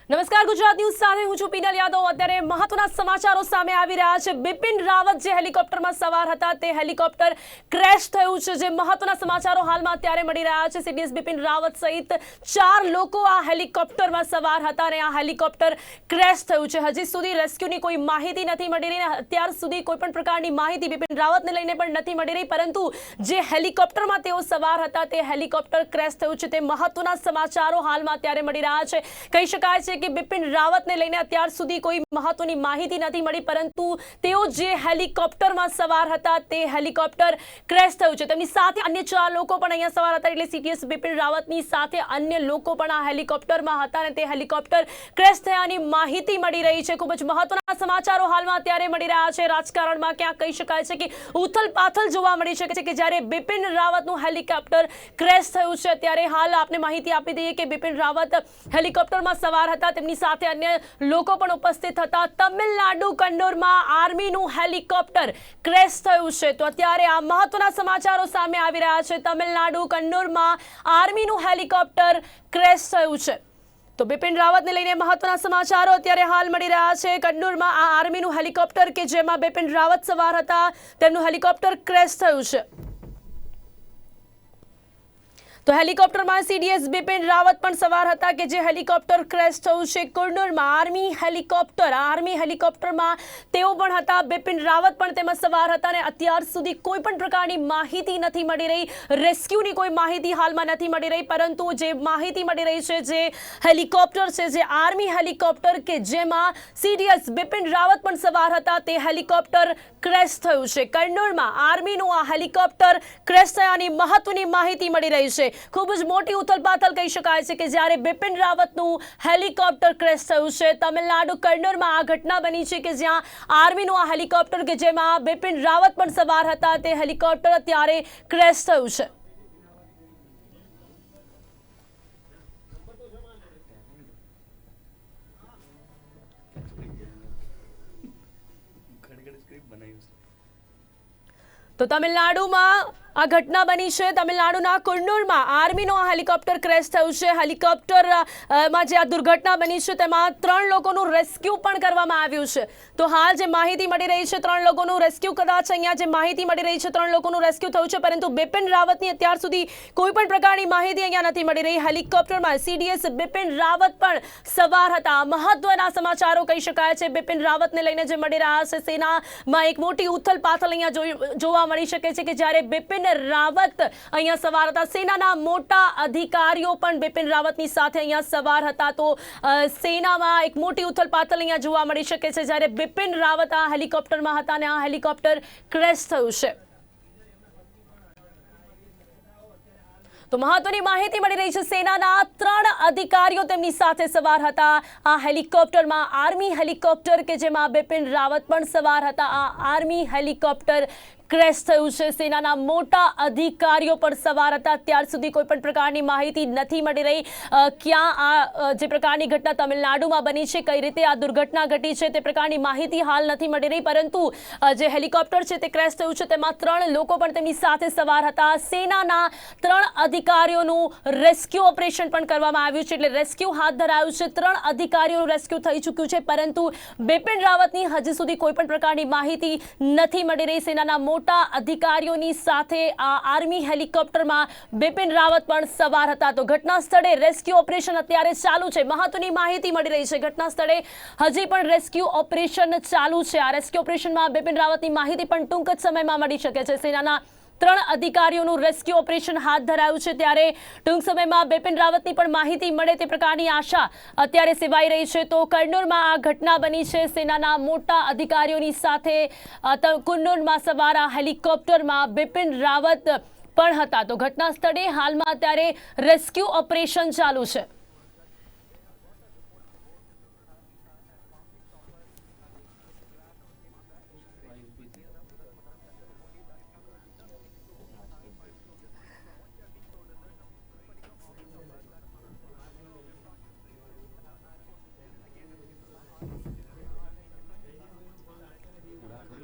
નમસ્કાર, ગુજરાત ન્યૂઝ સાથે હું છું પીનલ યાદવ। અત્યારે મહત્વના સમાચારો સામે આવી રહ્યા છે। બિપિન રાવત જે હેલિકોપ્ટરમાં સવાર હતા તે હેલિકોપ્ટર ક્રેશ થયું છે। જે મહત્વના સમાચારો હાલમાં અત્યારે મળી રહ્યા છે। સીડીએસ બિપિન રાવત સહિત 4 લોકો આ હેલિકોપ્ટરમાં સવાર હતા અને આ હેલિકોપ્ટર ક્રેશ થયું છે। હજી સુધી રેસ્ક્યુની કોઈ માહિતી નથી મળી રહી। અત્યાર સુધી કોઈ પણ પ્રકારની માહિતી બિપિન રાવતને લઈને પણ નથી મળી રહી, પરંતુ જે હેલિકોપ્ટરમાં તેઓ સવાર હતા તે હેલિકોપ્ટર ક્રેશ થયું છે। તે મહત્વના સમાચારો હાલમાં અત્યારે મળી રહ્યા છે। કહી શકાય છે કે બિપિન રાવતને લઈને અત્યાર સુધી કોઈ મહત્વની માહિતી નથી મળી, પરંતુ તેઓ જે હેલિકોપ્ટરમાં સવાર હતા તે હેલિકોપ્ટર ક્રેશ થયું છે। તેમની સાથે અન્ય 4 લોકો પણ અહીંયા સવાર હતા, એટલે સીટીએસ બિપિન રાવતની સાથે અન્ય લોકો પણ આ હેલિકોપ્ટરમાં હતા અને તે હેલિકોપ્ટર ક્રેશ થયાની માહિતી મળી રહી છે। ખૂબ જ મહત્વના સમાચારો હાલમાં અત્યારે મળી રહ્યા છે। રાજકારણમાં ક્યાંક કહી શકાય છે કે ઉથલપાથલ જોવા મળી શકે છે કે જ્યારે બિપિન રાવતનું હેલિકોપ્ટર ક્રેશ થયું છે, ત્યારે હાલ આપને માહિતી આપી દઈએ કે બિપિન રાવત હેલિકોપ્ટરમાં સવાર હતા, તેમની સાથે અન્ય લોકો પણ ઉપસ્થિત હતા। તમિલનાડુ કન્નૂરમાં આર્મીનું હેલિકોપ્ટર ક્રેશ થયું છે। તો અત્યારે આ મહત્વના સમાચારો સામે આવી રહ્યા છે। તમિલનાડુ કન્નૂરમાં આર્મીનું હેલિકોપ્ટર ક્રેશ થયું છે। તો બિપિન રાવતને લઈને મહત્વના સમાચારો અત્યારે હાલ મળી રહ્યા છે। કન્નૂરમાં આ આર્મીનું હેલિકોપ્ટર કે જેમાં બિપિન રાવત સવાર હતા તેમનું હેલિકોપ્ટર ક્રેશ થયું છે। તો હેલિકોપ્ટરમાં સીડીએસ બિપિન રાવત પણ સવાર હતા કે જે હેલિકોપ્ટર ક્રેશ થયું છે કન્નૂરમાં। આર્મી હેલિકોપ્ટરમાં તેઓ પણ હતા, બિપિન રાવત પણ તેમાં સવાર હતા અને અત્યાર સુધી કોઈ પણ પ્રકારની માહિતી નથી મળી રહી। રેસ્ક્યુની કોઈ માહિતી હાલમાં નથી મળી રહી, પરંતુ જે માહિતી મળી રહી છે જે હેલિકોપ્ટર છે, જે આર્મી હેલિકોપ્ટર કે જેમાં સીડીએસ બિપિન રાવત પણ સવાર હતા, તે હેલિકોપ્ટર ક્રેશ થયું છે કન્નૂરમાં। આર્મીનું આ હેલિકોપ્ટર ક્રેશ થયાની મહત્વની માહિતી મળી રહી છે। ખૂબ જ મોટી ઉથલપાથલ કહી શકાય છે કે જ્યારે બિપિન રાવતનું હેલિકોપ્ટર ક્રેશ થયું છે। તમિલનાડુ કન્નૂરમાં આ ઘટના બની છે કે જ્યાં આર્મીનું આ હેલિકોપ્ટર કે જેમાં બિપિન રાવત પણ સવાર હતા તે હેલિકોપ્ટર અત્યારે ક્રેશ થયું છે। તો તમિલનાડુમાં આ ઘટના બની છે। તમિલનાડુના કન્નૂરમાં આર્મીનું આ હેલિકોપ્ટર ક્રેશ થયું છે। હેલિકોપ્ટરમાં જે આ દુર્ઘટના બની છે તેમાં 3 લોકોનું રેસ્ક્યુ પણ કરવામાં આવ્યું છે। તો હાલ જે માહિતી મળી રહી છે 3 લોકોનું રેસ્ક્યુ, કદાચ અહીંયા જે માહિતી મળી રહી છે 3 લોકોનું રેસ્ક્યુ થયું છે, પરંતુ બિપિન રાવતની અત્યાર સુધી કોઈ પણ પ્રકારની માહિતી અહીંયા નથી મળી રહી। હેલિકોપ્ટરમાં સીડીએસ બિપિન રાવત પણ સવાર હતા। મહત્વના સમાચારો કહી શકાય છે બિપિન રાવતને લઈને જે મળી રહ્યા છે। સેનામાં એક મોટી ઉથલપાથલ અહીંયા જોવા મળી શકે છે કે જ્યારે બિપિન રાવત અહીંયા સવાર હતા, સેનાના મોટા અધિકારીઓ પણ બિપિન રાવતની સાથે અહીંયા સવાર હતા। તો સેનામાં એક મોટી ઉથલપાથલ અહીંયા જોવા મળી શકે છે જ્યારે બિપિન રાવત આ હેલિકોપ્ટરમાં હતા અને આ હેલિકોપ્ટર ક્રેશ થયું છે। તો મહત્વની માહિતી મળી રહી છે, સેનાના 3 અધિકારીઓ તેમની સાથે સવાર હતા આ હેલિકોપ્ટરમાં। આર્મી હેલિકોપ્ટર કે જેમાં બિપિન રાવત પણ સવાર હતા, આ આર્મી હેલિકોપ્ટર ક્રેશ થયું છે। સેનાના મોટા અધિકારીઓ પણ સવાર હતા। અત્યાર સુધી કોઈ પણ પ્રકારની માહિતી નથી મળી રહી ક્યાં આ જે પ્રકારની ઘટના તમિલનાડુમાં બની છે, કઈ રીતે આ દુર્ઘટના ઘટી છે તે પ્રકારની માહિતી હાલ નથી મળી રહી, પરંતુ જે હેલિકોપ્ટર છે તે ક્રેશ થયું છે તેમાં 3 લોકો પણ તેમની સાથે સવાર હતા। સેનાના 3 અધિકારીઓનું રેસ્ક્યુ ઓપરેશન પણ કરવામાં આવ્યું છે, એટલે રેસ્ક્યુ હાથ ધરાયું છે। 3 અધિકારીઓનું રેસ્ક્યુ થઈ ચૂક્યું છે, પરંતુ બિપિન રાવતની હજી સુધી કોઈ પણ પ્રકારની માહિતી નથી મળી રહી। સેનાના મોટા અધિકારીઓની સાથે આ આર્મી હેલિકોપ્ટરમાં બિપિન રાવત પણ સવાર હતા। તો ઘટના સ્થળે રેસ્ક્યુ ઓપરેશન અત્યારે ચાલુ છે। મહત્વની માહિતી મળી રહી છે, ઘટના સ્થળે હજી પણ રેસ્ક્યુ ઓપરેશન ચાલુ છે। આ રેસ્ક્યુ ઓપરેશનમાં બિપિન રાવતની માહિતી પણ ટૂંક જ સમયમાં મળી શકે છે। સેનાના 3 અધિકારીઓનું રેસ્ક્યુ ઓપરેશન હાથ ધરાયું છે, ત્યારે ટૂંક સમયમાં બિપિન રાવતની પણ માહિતી મળે તે પ્રકારની આશા અત્યારે સેવાઈ રહી છે। તો કન્નૂરમાં આ ઘટના બની છે, સેનાના મોટા અધિકારીઓની સાથે કન્નૂરમાં સવાર આ હેલિકોપ્ટરમાં બિપિન રાવત પણ હતા। તો ઘટના સ્થળે હાલમાં અત્યારે રેસ્ક્યુ ઓપરેશન ચાલુ છે।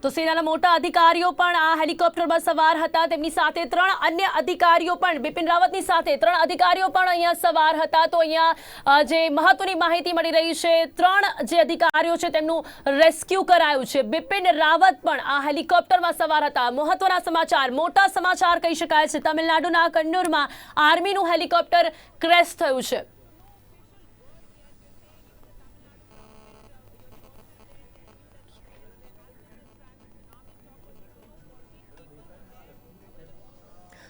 તો સેનાના મોટા અધિકારીઓ પણ આ હેલિકોપ્ટરમાં સવાર હતા, તેમની સાથે 3 અન્ય અધિકારીઓ પણ, બિપિન રાવતની સાથે 3 અધિકારીઓ પણ અહીંયા સવાર હતા। તો અહીંયા જે મહત્વની માહિતી મળી રહી છે, 3 જે અધિકારીઓ છે તેમનું રેસ્ક્યુ કરાયું છે। બિપિન રાવત પણ આ હેલિકોપ્ટરમાં સવાર હતા। મહત્વના સમાચાર, મોટા સમાચાર કહી શકાય છે, તમિલનાડુના કન્નૂરમાં આર્મીનું હેલિકોપ્ટર ક્રેશ થયું છે।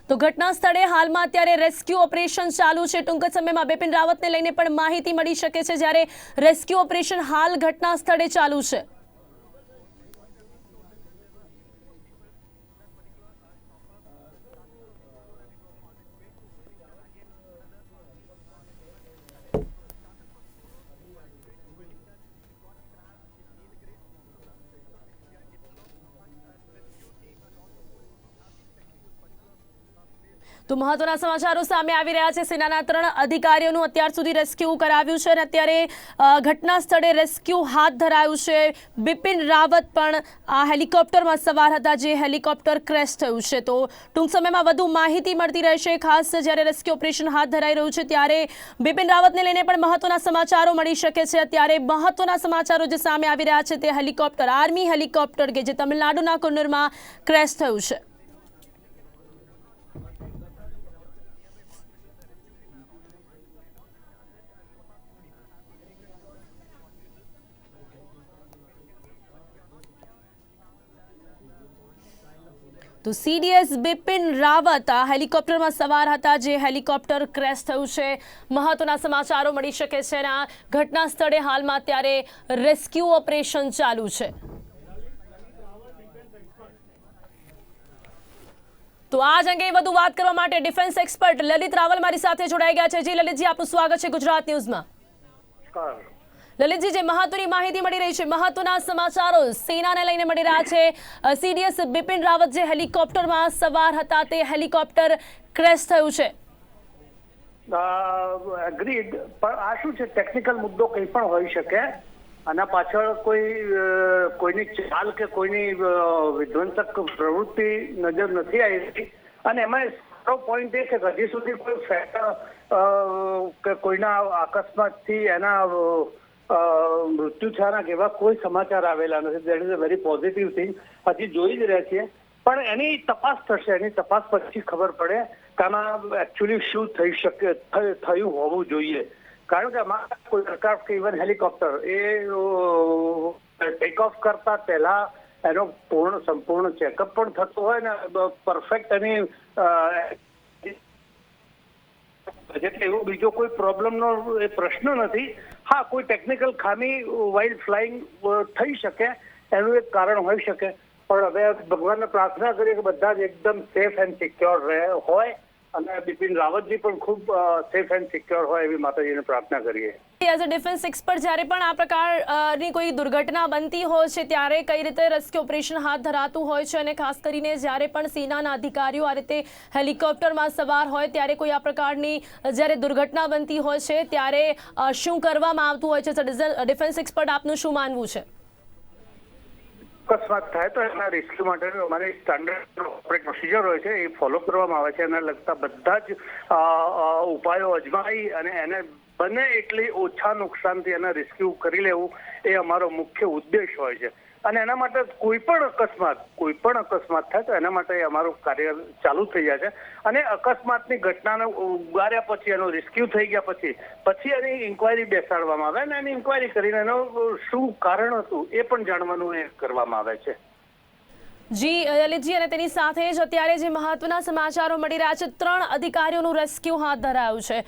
તો ઘટના સ્થળે હાલમાં અત્યારે રેસ્ક્યુ ઓપરેશન ચાલુ છે। ટૂંક સમયમાં બિપિન રાવતને લઈને પણ માહિતી મળી શકે છે, જ્યારે રેસ્ક્યુ ઓપરેશન હાલ ઘટના સ્થળે ચાલુ છે। તો મહત્વના સમાચારો સામે આવી રહ્યા છે। સેનાના 3 અધિકારીઓનું અત્યાર સુધી રેસ્ક્યુ કરાવ્યું છે અને અત્યારે ઘટના સ્થળે રેસ્ક્યુ હાથ ધરાયું છે। બિપિન રાવત પણ આ હેલિકોપ્ટરમાં સવાર હતા, જે હેલિકોપ્ટર ક્રેશ થયું છે। તો ટૂંક સમયમાં વધુ માહિતી મળતી રહેશે, ખાસ જ્યારે રેસ્ક્યુ ઓપરેશન હાથ ધરાઈ રહ્યું છે ત્યારે બિપિન રાવતને લઈને પણ મહત્વના સમાચારો મળી શકે છે। અત્યારે મહત્વના સમાચારો જે સામે આવી રહ્યા છે તે હેલિકોપ્ટર, આર્મી હેલિકોપ્ટર કે જે તમિલનાડુના કન્નૂરમાં ક્રેશ થયું છે। તો સીડીએસ બિપિન રાવત આ હેલિકોપ્ટરમાં સવાર હતા, જે હેલિકોપ્ટર ક્રેશ થયું છે। મહત્વના સમાચારો મળી શકે છે અને આ ઘટના સ્થળે હાલમાં અત્યારે રેસ્ક્યુ ઓપરેશન ચાલુ છે। તો આજ અંગે વધુ વાત કરવા માટે ડિફેન્સ એક્સપર્ટ લલિત રાવલ મારી સાથે જોડાઈ ગયા છે। જી લલિતજી, આપનું સ્વાગત છે ગુજરાત ન્યૂઝમાં। લલિતજી, જે મહત્વની માહિતી મળી રહી છે, મહત્વના સમાચારો સેનાને લઈને મળી રહ્યા છે। સીડીએસ બિપિન રાવત જે હેલિકોપ્ટરમાં સવાર હતા તે હેલિકોપ્ટર ક્રેશ થયું છે। એગ્રીડ, પણ આ શું છે, ટેકનિકલ મુદ્દો કંઈ પણ હોઈ શકે। આના પાછળ કોઈની ચાલ કે કોઈની વિધ્વંસક પ્રવૃત્તિ નજર નથી આવી અને એમાં સારો પોઈન્ટ એ છે કે હજી સુધી કોઈ ફેક્ટર કે કોઈના અકસ્માતથી એના મૃત્યુ થયાના એવા કોઈ સમાચાર આવેલા નથી। That is a very positive thing. હજી જોઈ જ રહ્યા છીએ, પણ એની તપાસ થશે, એની તપાસ પછી ખબર પડે કે આમાં એકચ્યુઅલી શું થઈ શકે, થયું હોવું જોઈએ। કારણ કે અમારા કોઈ એરક્રાફ્ટ કે ઇવન હેલિકોપ્ટર એ ટેક ઓફ કરતા પહેલા એનો સંપૂર્ણ ચેકઅપ પણ થતું હોય ને પરફેક્ટ એની એટલે એવો બીજો કોઈ પ્રોબ્લેમનો એ પ્રશ્ન નથી। હા, કોઈ ટેકનિકલ ખામી વાઇલ ફ્લાઇંગ થઈ શકે, એનું એક કારણ હોઈ શકે, પણ હવે ભગવાનને પ્રાર્થના કરીએ કે બધા જ એકદમ સેફ એન્ડ સિક્યોર હોય અને બિપિન રાવતજી પણ ખૂબ સેફ એન્ડ સિક્યોર હોય એવી માતાજીને પ્રાર્થના કરીએ। એઝ અ ડિફેન્સ એક્સપર્ટ, જ્યારે પણ આ પ્રકારની કોઈ દુર્ઘટના બનતી હોય છે ત્યારે કઈ રીતે રેસ્ક્યુ ઓપરેશન હાથ ધરાતું હોય છે, અને ખાસ કરીને જ્યારે પણ સેનાના અધિકારીઓ આ રીતે હેલિકોપ્ટરમાં સવાર હોય ત્યારે કોઈ આ પ્રકારની જ્યારે દુર્ઘટના બનતી હોય છે ત્યારે શું કરવામાં આવતું હોય છે? ડિફેન્સ એક્સપર્ટ, આપનું શું માનવું છે? અકસ્માત થાય તો એના રેસ્ક્યુ માટે અમારી સ્ટાન્ડર્ડ ઓપરેટ પ્રોસિજર હોય છે, એ ફોલો કરવામાં આવે છે। એના લગતા બધા જ ઉપાયો અજમાઈ અને એને બને એટલી ઓછા નુકસાનથી એના રેસ્ક્યુ કરી લેવું એ અમારો મુખ્ય ઉદ્દેશ હોય છે। અને એના માટે કોઈ પણ અકસ્માત થાય તો એના માટે અમારું કાર્ય ચાલુ થઈ જાય છે। અને અકસ્માતની ઘટનાને ઉગાર્યા પછી, એનો રેસ્ક્યુ થઈ ગયા પછી એની ઇન્કવાયરી બેસાડવામાં આવે અને એની ઇન્કવાયરી કરીને એનું શું કારણ હતું એ પણ જાણવાનું એ કરવામાં આવે છે। જી લલિતજી, અને તેની સાથે જ અત્યારે જે મહત્વના સમાચારો મળી રહ્યા છે, 3 અધિકારીઓનું રેસ્ક્યુ હાથ ધરાયું છે।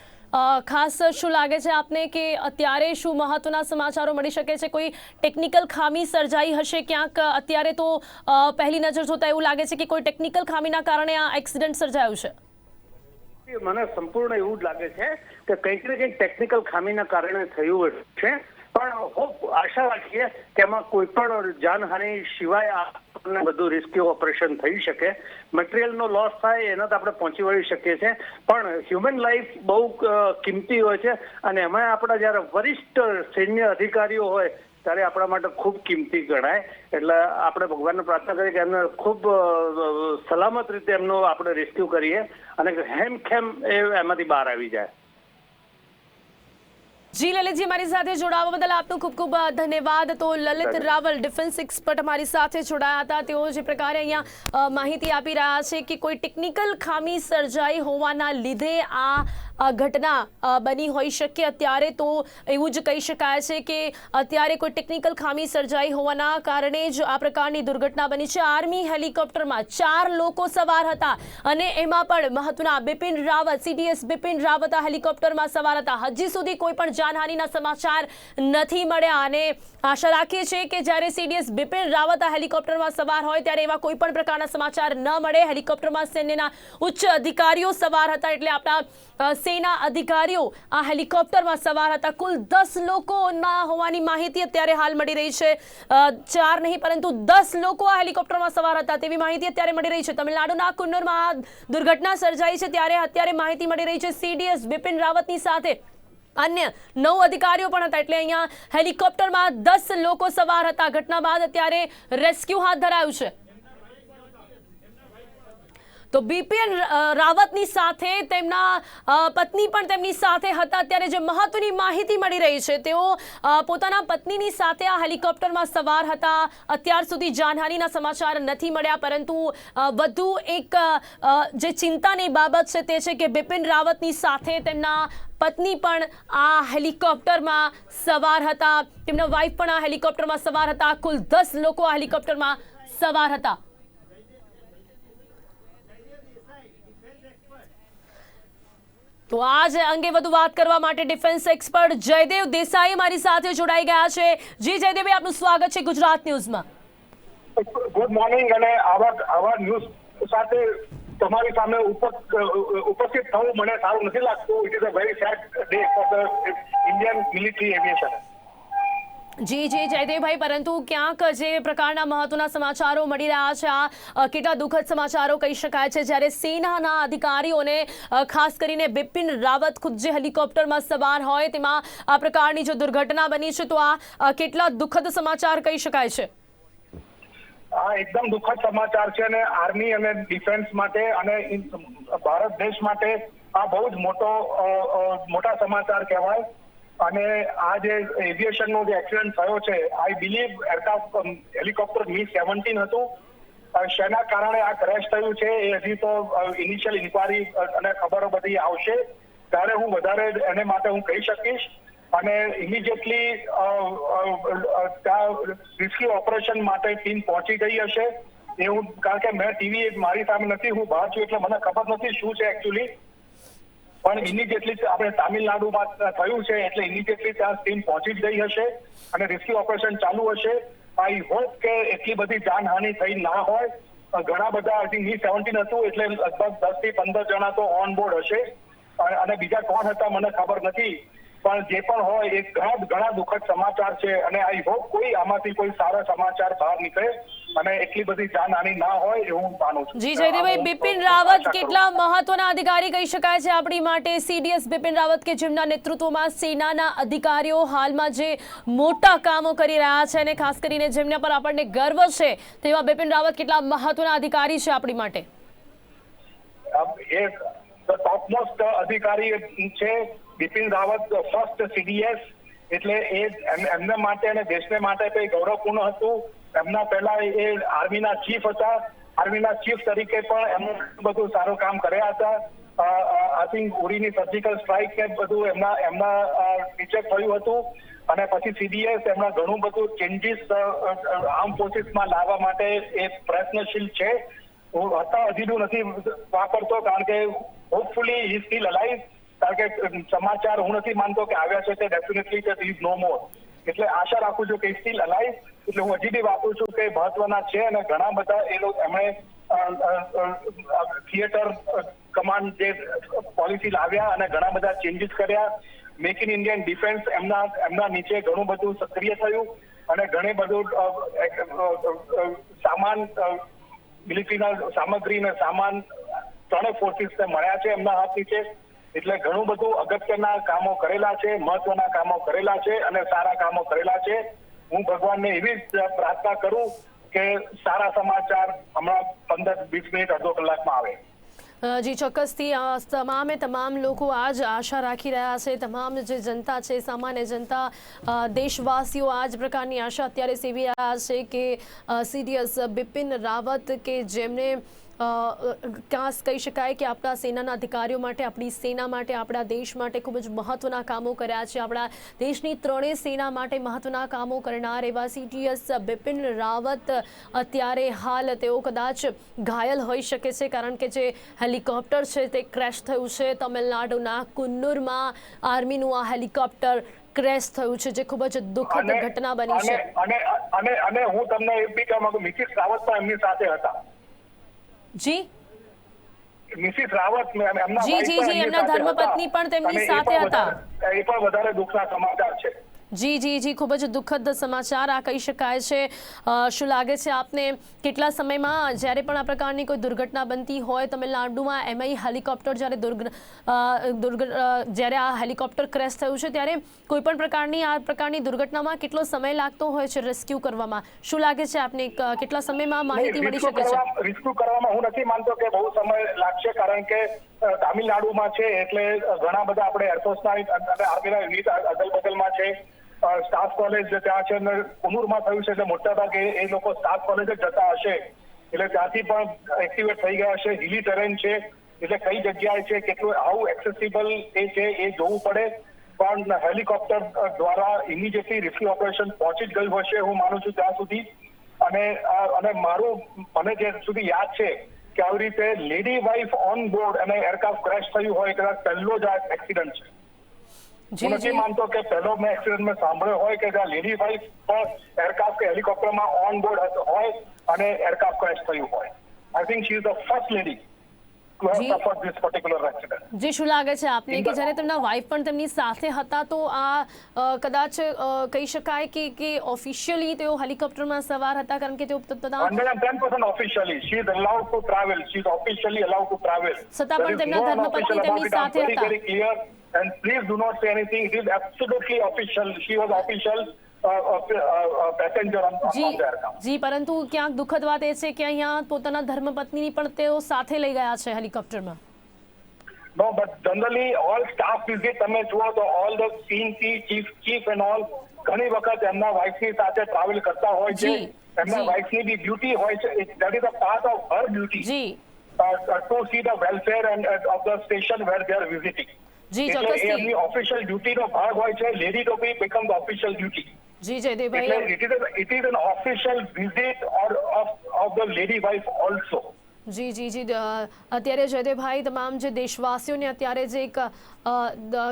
ખાસ શું લાગે છે આપને કે અત્યારે શું મહત્વના સમાચારો મળી શકે છે? કોઈ ટેકનિકલ ખામી સર્જાઈ હશે ક્યાંક? અત્યારે તો પહેલી નજર જોતા એવું લાગે છે કે કોઈ ટેકનિકલ ખામીના કારણે આ એક્સિડન્ટ સર્જાયું છે। મને સંપૂર્ણ એવું જ લાગે છે કે કંઈક ને કંઈક ટેકનિકલ ખામીના કારણે થયું છે, પણ આશા રાખીએ કે એમાં કોઈ પણ જાનહાનિ સિવાય બધું રેસ્ક્યુ ઓપરેશન થઈ શકે। મટીરિયલનો લોસ થાય એના તો આપણે પહોંચી વળી શકીએ છીએ, પણ હ્યુમન લાઈફ બહુ કિંમતી હોય છે અને એમાં આપણા જ્યારે વરિષ્ઠ સૈન્ય અધિકારીઓ હોય ત્યારે આપણા માટે ખૂબ કિંમતી ગણાય. એટલે આપણે ભગવાનને પ્રાર્થના કરીએ કે એમને ખૂબ સલામત રીતે એમનો આપણે રેસ્ક્યુ કરીએ અને હેમખેમ એમાંથી બહાર આવી જાય. જી લલિતજી, મારી સાથે જોડાવા બદલ આપનો ખૂબ ખૂબ ધન્યવાદ. તો લલિત રાવલ ડિફેન્સ એક્સપર્ટ અમારી સાથે જોડાયા હતા. તેઓ જે પ્રકારે અહીંયા માહિતી આપી રહ્યા છે કે કોઈ ટેકનિકલ ખામી સર્જાઈ હોવાના લીધે આ ઘટના બની હોઈ શકે. અત્યારે તો એવું જ કહી શકાય છે કે અત્યારે કોઈ ટેકનિકલ ખામી સર્જાઈ હોવાના કારણે જ આ પ્રકારની દુર્ઘટના બની છે. આર્મી હેલિકોપ્ટરમાં 4 લોકો સવાર હતા અને એમાં પણ મહત્વના બિપિન રાવત, CDS બિપિન રાવત આ હેલિકોપ્ટરમાં સવાર હતા. હજી સુધી કોઈ પણ જાનહાનિના સમાચાર નથી મળ્યા અને આશા રાખીએ છીએ કે જ્યારે CDS બિપિન રાવત આ હેલિકોપ્ટરમાં સવાર હોય ત્યારે એવા કોઈ પણ પ્રકારના સમાચાર ન મળે. હેલિકોપ્ટરમાં સૈન્યના ઉચ્ચ અધિકારીઓ સવાર હતા, એટલે આપણા સેના અધિકારીઓ આ હેલિકોપ્ટરમાં સવાર હતા. કુલ 10 લોકોના હોવાની માહિતી અત્યારે હાલ મળી રહી છે. 4 નહીં પરંતુ 10 લોકો આ હેલિકોપ્ટરમાં સવાર હતા તેવી માહિતી અત્યારે મળી રહી છે. તમિલનાડુના કુન્નુરમાં દુર્ઘટના સર્જાઈ છે ત્યારે અત્યારે માહિતી મળી રહી છે CDS બિપિન રાવતની સાથે અન્ય 9 અધિકારીઓ પણ હતા. એટલે અહીંયા હેલિકોપ્ટરમાં 10 લોકો સવાર હતા. ઘટના બાદ અત્યારે રેસ્ક્યુ હાથ ધરાયું છે. તો બિપિન રાવતની સાથે તેમના પત્ની પણ તેમની સાથે હતા. અત્યારે જે મહત્વની માહિતી મળી રહી છે, તેઓ પોતાના પત્નીની સાથે આ હેલિકોપ્ટરમાં સવાર હતા. અત્યાર સુધી જાનહાનિના સમાચાર નથી મળ્યા, પરંતુ વધુ એક જે ચિંતાની બાબત છે તે છે કે બિપિન રાવતની સાથે તેમના પત્ની પણ આ હેલિકોપ્ટરમાં સવાર હતા. તેમના વાઇફ પણ આ હેલિકોપ્ટરમાં સવાર હતા. કુલ 10 લોકો આ હેલિકોપ્ટરમાં સવાર હતા. તો આજ અંગે વધુ વાત કરવા માટે ડિફેન્સ એક્સપર્ટ જયદેવ દેસાઈ મારી સાથે જોડાઈ ગયા છે. જી જયદેવ, આપનું સ્વાગત છે ગુજરાત ન્યૂઝમાં. Good morning. અને આવા ન્યૂઝ સાથે તમારી સામે ઉપસ્થિત થવું મને સારું નથી લાગતું. It is a very sad day for the Indian military aviation. જી જયદેવભાઈ, પરંતુ ક્યાંક જે પ્રકારના મહત્વના સમાચારો મળી રહ્યા છે આ કેટલા દુઃખદ સમાચારો કહી શકાય છે. જ્યારે સેનાના અધિકારીઓને ખાસ કરીને બિપિન રાવત ખુદ જે હેલિકોપ્ટરમાં સવાર હોય તેમાં આ પ્રકારની જો દુર્ઘટના બની છે, તો આ કેટલા દુઃખદ સમાચાર કહી શકાય છે. આ એકદમ દુઃખદ સમાચાર છે અને આર્મી અને ડિફેન્સ માટે અને ભારત દેશ માટે આ બહુ જ મોટા સમાચાર કહેવાય. અને આ જે એવિએશનનો જે એક્સિડન્ટ થયો છે, I believe aircraft helicopter Mi-17 હતું. શેના કારણે આ ક્રેશ થયું છે એ હજી તો ઇનિશિયલ ઇન્કવાયરી અને ખબરો બધી આવશે ત્યારે હું વધારે એને માટે હું કહી શકીશ. અને ઇમિડિયેટલી ત્યાં રેસ્ક્યુ ઓપરેશન માટે ટીમ પહોંચી ગઈ હશે એવું, કારણ કે મેં ટીવી મારી સામે નથી, હું બહાર છું એટલે મને ખબર નથી શું છે એકચ્યુઅલી. પણ ઇમિડિયેટલી આપણે તામિલનાડુમાં થયું છે એટલે ઇમિડિયેટલી ત્યાં ટીમ પહોંચી જ ગઈ હશે અને રેસ્ક્યુ ઓપરેશન ચાલુ હશે. આઈ હોપ કે એટલી બધી જાનહાનિ થઈ ના હોય. ઘણા બધા હજી Mi-17 હતું એટલે લગભગ 10 થી 15 જણા તો ઓન બોર્ડ હશે અને બીજા કોણ હતા મને ખબર નથી. પણ જે પણ હોય એ ઘણા દુઃખદ સમાચાર છે અને આઈ હોપ કોઈ આમાંથી કોઈ સારા સમાચાર બહાર નીકળે અને એટલી બધી જાનહાનિ ના હોય એવું માનું છું. જી જયદેવભાઈ, બિપિન રાવત કેટલા મહત્વના અધિકારી કહી શકાય છે આપણી માટે. CDS બિપિન રાવત કે જેમના નેતૃત્વમાં સેનાના અધિકારીઓ હાલમાં જે મોટા કામો કરી રહ્યા છે અને ખાસ કરીને જેમના પર આપણને ગર્વ છે, તેવા બિપિન રાવત કેટલા મહત્વના અધિકારી છે આપણી માટે. એ ટોપમોસ્ટ અધિકારી છે બિપિન રાવત, ફર્સ્ટ CDS. એટલે એ એમના માટે અને દેશને માટે કઈ ગૌરવપૂર્ણ હતું. એમના પહેલા એ આર્મીના ચીફ હતા. આર્મીના ચીફ તરીકે પણ એમણે બધું સારું કામ કર્યા હતા. આઈ થિંક ઉરીની સર્જિકલ સ્ટ્રાઇક ને બધું એમના નીચે થયું હતું અને પછી CDS એમના ઘણું બધું ચેન્જીસ આર્મ ફોર્સિસમાં લાવવા માટે એ પ્રયત્નશીલ છે. હું હજીનું નથી વાપરતો કારણ કે હોપફુલી હી સ્ટીલ અલાઇવ. કારણ કે સમાચાર હું નથી માનતો કે આવ્યા છે તે ડેફિનેટલી કે હી ઇઝ નો મોર. એટલે આશા રાખું છું કે સ્ટીલ અલાઇવ. એટલે હું હજી બી વાપરું છું કે મહત્વના છે અને ઘણા બધા એ લોકો એમણે થિયેટર કમાન્ડ જે પોલિસી લાવ્યા અને ઘણા બધા ચેન્જીસ કર્યા. મેક ઇન ઇન્ડિયન ડિફેન્સ એમના નીચે ઘણું બધું સક્રિય થયું અને ઘણી બધું સામાન મિલિટરીના સામગ્રી અને સામાન ત્રણેય ફોર્સિસને મળ્યા છે એમના હાથ નીચે. એટલે ઘણું બધું અગત્યના કામો કરેલા છે, મહત્વના કામો કરેલા છે અને સારા કામો કરેલા છે. હું ભગવાનને એવી જ પ્રાર્થના કરું કે સારા સમાચાર હમણાં 15-20 મિનિટ અડધો કલાકમાં આવે. જી ચોક્કસથી તમામ લોકો આ જ આશા રાખી રહ્યા છે. તમામ જે જનતા છે, સામાન્ય જનતા, દેશવાસીઓ આ જ પ્રકારની આશા અત્યારે સેવી રહ્યા છે કે સીડીએસ બિપિન રાવત કે જેમને ખાસ કહી શકાય કે આપણા સેનાના અધિકારીઓ માટે, આપણી સેના માટે, આપણા દેશ માટે ખૂબ જ મહત્વના કામો કર્યા છે. આપણા દેશની ત્રણેય સેના માટે મહત્વના કામો કરનાર એવા સીડીએસ બિપિન રાવત અત્યારે હાલ તેઓ કદાચ ઘાયલ હોઈ શકે છે, કારણ કે જે હેલિકોપ્ટર છે તે ક્રેશ થયું છે. તમિલનાડુના કુન્નુરમાં આર્મીનું આ હેલિકોપ્ટર ક્રેશ થયું છે, જે ખૂબ જ દુઃખદ ઘટના બની છે. અને હું તમને એ બી કહેવા માંગુ, મિસિસ રાવત પણ એમની સાથે હતા. જી મિસિસ રાવત એમના જી એમના ધર્મપત્ની પણ તેમની સાથે હતા. એ પણ વધારે દુઃખના સમાચાર છે. જી ખૂબ જ દુઃખદ સમાચાર આ કહી શકાય છે. શું લાગે છે આપને, કેટલા સમયમાં જ્યારે પણ આ પ્રકારની કોઈ દુર્ઘટના બનતી હોય તમિલનાડુમાં, એમઆઈ હેલિકોપ્ટર જ્યારે આ હેલિકોપ્ટર ક્રેશ થયું છે ત્યારે કોઈ પણ આ પ્રકારની દુર્ઘટનામાં કેટલો સમય લાગતો હોય છે રેસ્ક્યુ કરવામાં? શું લાગે છે આપને, કેટલા સમયમાં માહિતી મળી શકે છે? રેસ્ક્યુ કરવામાં હું નથી માનતો કે બહુ સમય લાગશે, કારણ કે તામિલનાડુમાં છે એટલે ઘણા બધા આપણે એરફોર્સના અને આર્મીના યુનિટ અદલ બદલમાં છે. સ્ટાફ કોલેજ ત્યાં છે ને કુનુરમાં થયું છે, એટલે મોટાભાગે એ લોકો સ્ટાફ કોલેજ જ જતા હશે, એટલે ત્યાંથી પણ એક્ટિવેટ થઈ ગયા હશે. હિલી ટેરેન છે એટલે કઈ જગ્યાએ છે, કેટલું હાઉ એક્સેસિબલ એ છે એ જોવું પડે. પણ હેલિકોપ્ટર દ્વારા ઇમિડિયેટલી રેસ્ક્યુ ઓપરેશન પહોંચી જ ગયું હશે, હું માનું છું ત્યાં સુધી. અને મને જે સુધી યાદ છે કે આવી રીતે લેડી વાઇફ ઓન બોર્ડ અને એરક્રાફ્ટ ક્રેશ થયું હોય, કદાચ પહેલો જ આ એક્સિડન્ટ છે. હું નથી માનતો કે પહેલો મેં એક્સિડન્ટ મેં સાંભળ્યો હોય કે જ્યાં લેડી વાઇફ પણ એરક્રાફ્ટ કે હેલિકોપ્ટરમાં ઓન બોર્ડ હોય અને એરક્રાફ્ટ ક્રેશ થયું હોય. I think she is the first lady to have suffered this particular accident. જી શું લાગે છે આપને કે જ્યારે તેમના વાઇફ પણ તેમની સાથે હતા તો આ કદાચ કહી શકાય કે ઓફિશિયલી તેઓ હેલિકોપ્ટરમાં સવાર હતા, કારણ કે તેઓ 110% officially she is allowed to travel, she is officially allowed to travel. છતાં પણ તેમના ધર્મપત્ની તેમની સાથે હતા. Very clear. And please do not say anything. It is absolutely official. She was official passenger on the aircraft. જી પરંતુ ક્યાંક દુઃખદ વાત એ છે કે અહીંયા પોતાના ધર્મપત્નીની પણ તેઓ સાથે લઈ ગયા છે હેલિકોપ્ટરમાં. No, but generally all staff visit તમે જુઓ તો all the chief and all ઘણી વખત એમના વાઇફની સાથે ટ્રાવેલ કરતા હોય છે. એમના વાઇફની બી ડ્યુટી હોય છે. That is a part of her duty. To see the welfare and of the station where they are visiting. એમની ઓફિશિયલ ડ્યુટીનો ભાગ હોય છે. Lady to be become the official duty. જી Jaydevbhai, it is an official visit or of the lady wife also. જી અત્યારે જયદેવભાઈ, તમામ જે દેશવાસીઓને અત્યારે જે એક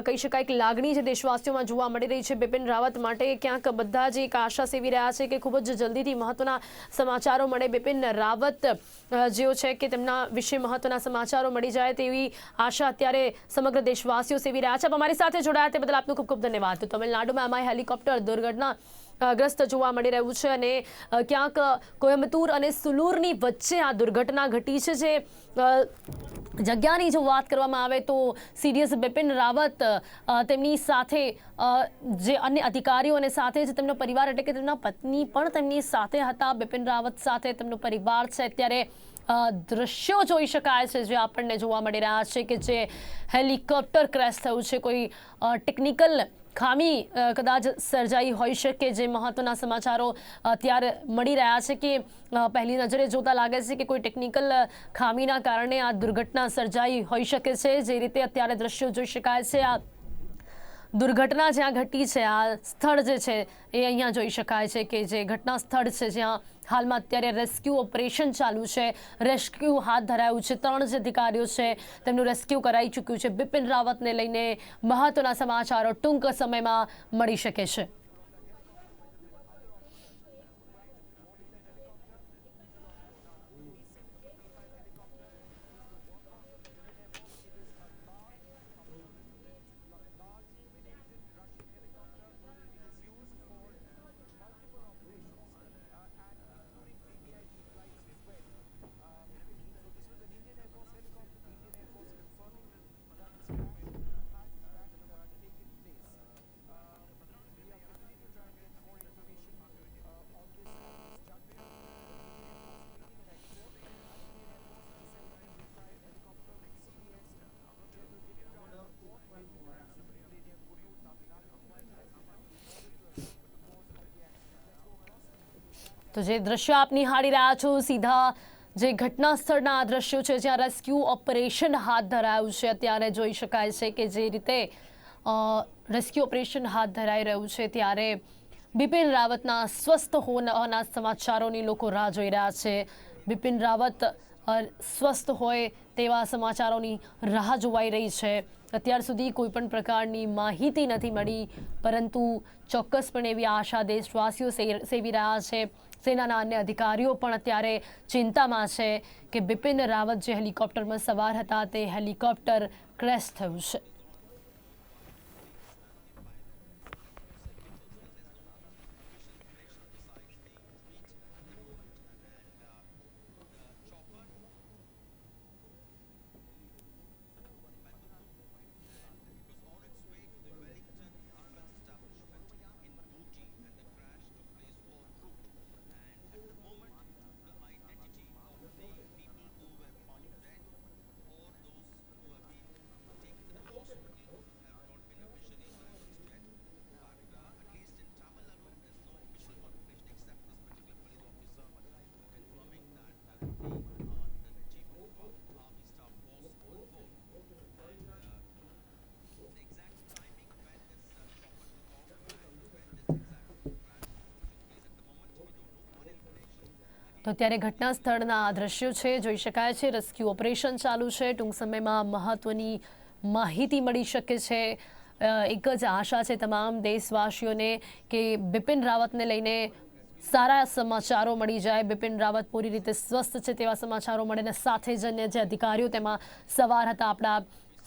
કહી શકાય કે લાગણી જે દેશવાસીઓમાં જોવા મળી રહી છે બિપિન રાવત માટે, ક્યાંક બધા જ એક આશા સેવી રહ્યા છે કે ખૂબ જ જલ્દીથી મહત્વના સમાચારો મળે. બિપિન રાવત જેઓ છે કે તેમના વિશે મહત્વના સમાચારો મળી જાય તેવી આશા અત્યારે સમગ્ર દેશવાસીઓ સેવી રહ્યા છે. અમારી સાથે જોડાયા તે બદલ આપનો ખૂબ ખૂબ ધન્યવાદ. તમિલનાડુમાં એમઆઈ હેલિકોપ્ટર દુર્ઘટના ગ્રસ્ત જોવા મળી રહ્યું છે અને ક્યાંક કોયમ્બતુર અને સુલુરની વચ્ચે આ દુર્ઘટના ઘટી છે. જે જગ્યાની જો વાત કરવામાં આવે તો સીડીએસ બિપિન રાવત તેમની સાથે જે અન્ય અધિકારીઓ અને સાથે જ તેમનો પરિવાર એટલે કે તેમના પત્ની પણ તેમની સાથે હતા. બિપિન રાવત સાથે તેમનો પરિવાર છે. અત્યારે દ્રશ્યો જોઈ શકાય છે જે આપણને જોવા મળી રહ્યા છે કે જે હેલિકોપ્ટર ક્રેશ થયું છે. કોઈ ટેકનિકલ ખામી કદાચ સર્જાઈ હોઈ શકે, જે મહત્વના સમાચારો અત્યારે મળી રહ્યા છે કે પહેલી નજરે જોતા લાગે છે કે કોઈ ટેકનિકલ ખામીના કારણે આ દુર્ઘટના સર્જાઈ હોઈ શકે છે. જે રીતે અત્યારે દ્રશ્યો જોઈ શકાય છે, આ દુર્ઘટના જ્યાં ઘટી છે આ સ્થળ જે છે એ અહીંયા જોઈ શકાય છે કે જે ઘટના સ્થળ છે જ્યાં હાલમાં અત્યારે રેસ્ક્યુ ઓપરેશન ચાલુ છે. રેસ્ક્યુ હાથ ધરાયું છે. 3 જે અધિકારીઓ છે તેમનું રેસ્ક્યુ કરાઈ ચૂક્યું છે. બિપિન રાવતને લઈને મહત્વના સમાચારો ટૂંક સમયમાં મળી શકે છે. તો જે દ્રશ્ય આપ નિહાળી રહ્યા છો સીધા જે ઘટના સ્થળના આ દ્રશ્યો છે જ્યાં રેસ્ક્યુ ઓપરેશન હાથ ધરાયું છે ત્યારે જોઈ શકાય છે કે જે રીતે રેસ્ક્યુ ઓપરેશન હાથ ધરાઈ રહ્યું છે ત્યારે બિપિન રાવતના સ્વસ્થ હોવાના સમાચારોની લોકો રાહ જોઈ રહ્યા છે. બિપિન રાવત સ્વસ્થ હોય તેવા સમાચારોની રાહ જોવાઈ રહી છે. અત્યાર સુધી કોઈપણ પ્રકારની માહિતી નથી મળી, પરંતુ ચોક્કસપણે એવી આશા દેશવાસીઓ સેવી રહ્યા છે. સેનાના અન્ય અધિકારીઓ પણ અત્યારે ચિંતામાં છે કે બિપિન રાવત જે હેલિકોપ્ટરમાં સવાર હતા તે હેલિકોપ્ટર ક્રેશ થયું છે. તો ત્યારે ઘટના સ્થળના આ દ્રશ્યો છે, જોઈ શકાય છે રેસ્ક્યુ ઓપરેશન ચાલુ છે. ટૂંક સમયમાં મહત્વની માહિતી મળી શકે છે. એક જ આશા છે તમામ દેશવાસીઓને કે બિપિન રાવતને લઈને સારા સમાચારો મળી જાય, બિપિન રાવત પૂરી રીતે સ્વસ્થ છે તેવા સમાચારો મળે, અને સાથે જ અન્ય જે અધિકારીઓ તેમાં સવાર હતા, આપણા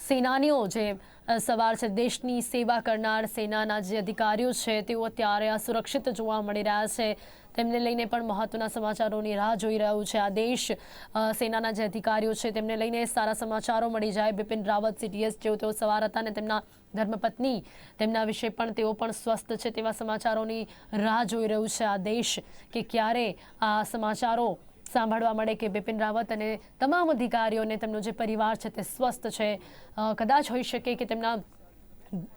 સેનાનીઓ જે સવાર છે, દેશની સેવા કરનાર સેનાના જે અધિકારીઓ છે તેઓ અત્યારે સુરક્ષિત જોવા મળી રહ્યા છે. તેમને લઈને પણ મહત્વના સમાચારોની રાહ જોઈ રહ્યું છે આ દેશ. સેનાના જે અધિકારીઓ છે તેમને લઈને સારા સમાચારો મળી જાય. બિપિન રાવત CDS જેઓ તેઓ સવાર હતા અને તેમના ધર્મપત્ની તેમના વિશે પણ તેઓ પણ સ્વસ્થ છે તેવા સમાચારોની રાહ જોઈ રહ્યું છે આ દેશ કે ક્યારે આ સમાચારો સાંભળવા મળે કે બિપિન રાવત અને તમામ અધિકારીઓને તેમનો જે પરિવાર છે તે સ્વસ્થ છે. કદાચ હોઈ શકે કે તેમના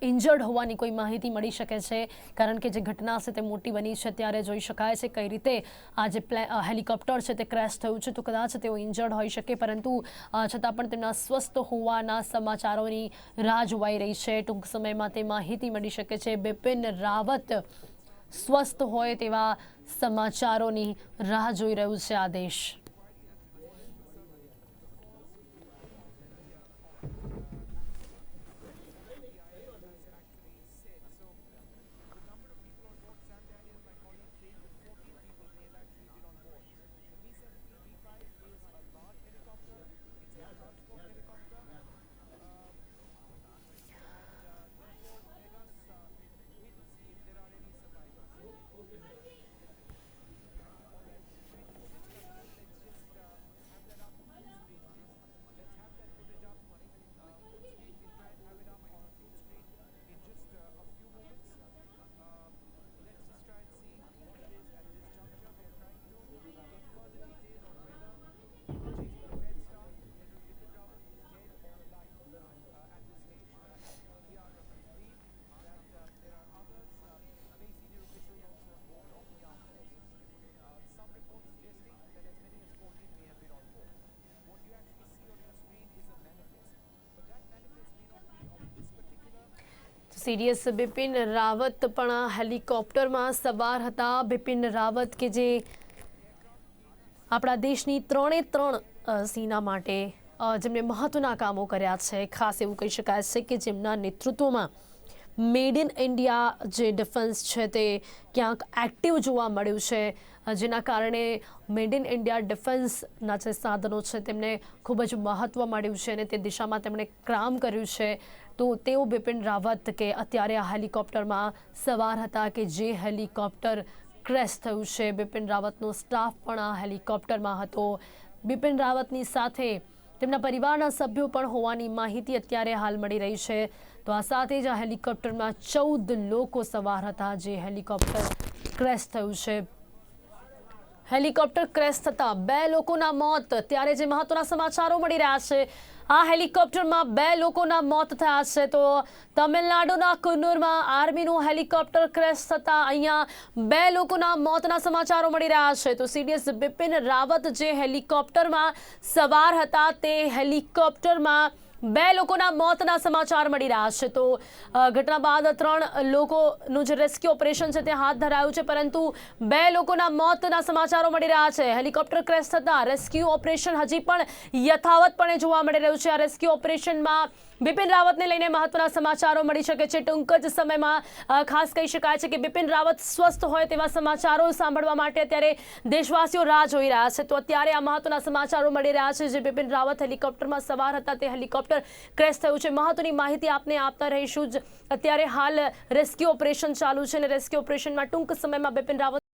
ઇન્જર્ડ હોવાની કોઈ માહિતી મળી શકે છે, કારણ કે જે ઘટના છે તે મોટી બની છે. ત્યારે જોઈ શકાય છે કઈ રીતે આ જે હેલિકોપ્ટર છે તે ક્રેશ થયું છે, તો કદાચ તેઓ ઇન્જર્ડ હોઈ શકે, પરંતુ છતાં પણ તેમના સ્વસ્થ હોવાના સમાચારોની રાહ જોવાઈ રહી છે. ટૂંક સમયમાં તે માહિતી મળી શકે છે. બિપિન રાવત સ્વસ્થ હોય તેવા સમાચારોની રાહ જોઈ રહ્યું છે આ દેશ. CDS બિપિન રાવત પણ હેલિકોપ્ટરમાં સવાર હતા. બિપિન રાવત કે જે આપણા દેશની 3 સેના માટે જેમણે મહત્વના કામો કર્યા છે, ખાસ એવું કહી શકાય છે કે જેમના નેતૃત્વમાં મેડ ઇન ઇન્ડિયા જે ડિફેન્સ છે તે ક્યાંક એક્ટિવ જોવા મળ્યું છે, જેના કારણે મેડ ઇન ઇન્ડિયા ડિફેન્સના જે સાધનો છે તેમને ખૂબ જ મહત્ત્વ મળ્યું છે અને તે દિશામાં તેમણે કામ કર્યું છે. તો તેઓ બિપિન રાવત કે અત્યારે આ હેલિકોપ્ટરમાં સવાર હતા કે જે હેલિકોપ્ટર ક્રેશ થયું છે. બિપિન રાવતનો સ્ટાફ પણ આ હેલિકોપ્ટરમાં હતો. બિપિન રાવતની સાથે તેમના પરિવારના સભ્યો પણ હોવાની માહિતી અત્યારે હાલ મળી રહી છે. તો આ સાથે જ આ હેલિકોપ્ટરમાં 14 લોકો સવાર હતા જે હેલિકોપ્ટર ક્રેશ થયું છે. હેલિકોપ્ટર ક્રેશ થતાં 2 લોકોના મોત. ત્યારે જે મહત્વના સમાચારો મળી રહ્યા છે આ હેલિકોપ્ટરમાં 2 લોકોના મોત થયા છે. તો તમિલનાડુના કુન્નુરમાં આર્મીનું હેલિકોપ્ટર ક્રેશ થતા અહીંયા 2 લોકોના મોતના સમાચારો મળી રહ્યા છે. તો સીડીએસ બિપિન રાવત જે હેલિકોપ્ટરમાં સવાર હતા તે હેલિકોપ્ટરમાં 2 લોકોના મોતના સમાચાર મળી રહ્યા છે. તો ઘટના બાદ 3 લોકોનું જે રેસ્ક્યુ ઓપરેશન છે તે હાથ ધરાયું છે, પરંતુ 2 લોકોના મોતના સમાચારો મળી રહ્યા છે. હેલિકોપ્ટર ક્રેશ થતાં રેસ્ક્યુ ઓપરેશન હજી પણ યથાવતપણે જોવા મળી રહ્યું છે. આ રેસ્ક્યુ ઓપરેશનમાં બિપિન રાવતને લઈને મહત્વના સમાચારો મળી શકે છે. ટૂંક જ સમયમાં ખાસ કહી શકાય છે કે બિપિન રાવત સ્વસ્થ હોય તેવા સમાચારો સાંભળવા માટે અત્યારે દેશવાસીઓ રાહ જોઈ રહ્યા છે. તો અત્યારે આ મહત્વના સમાચારો મળી રહ્યા છે. જે બિપિન રાવત હેલિકોપ્ટરમાં સવાર હતા તે હેલિકોપ્ટર ક્રેશ થયું છે. મહત્વની માહિતી આપને આપતા રહીશું જ. અત્યારે હાલ રેસ્ક્યુ ઓપરેશન ચાલુ છે અને રેસ્ક્યુ ઓપરેશનમાં ટૂંક સમયમાં બિપિન રાવત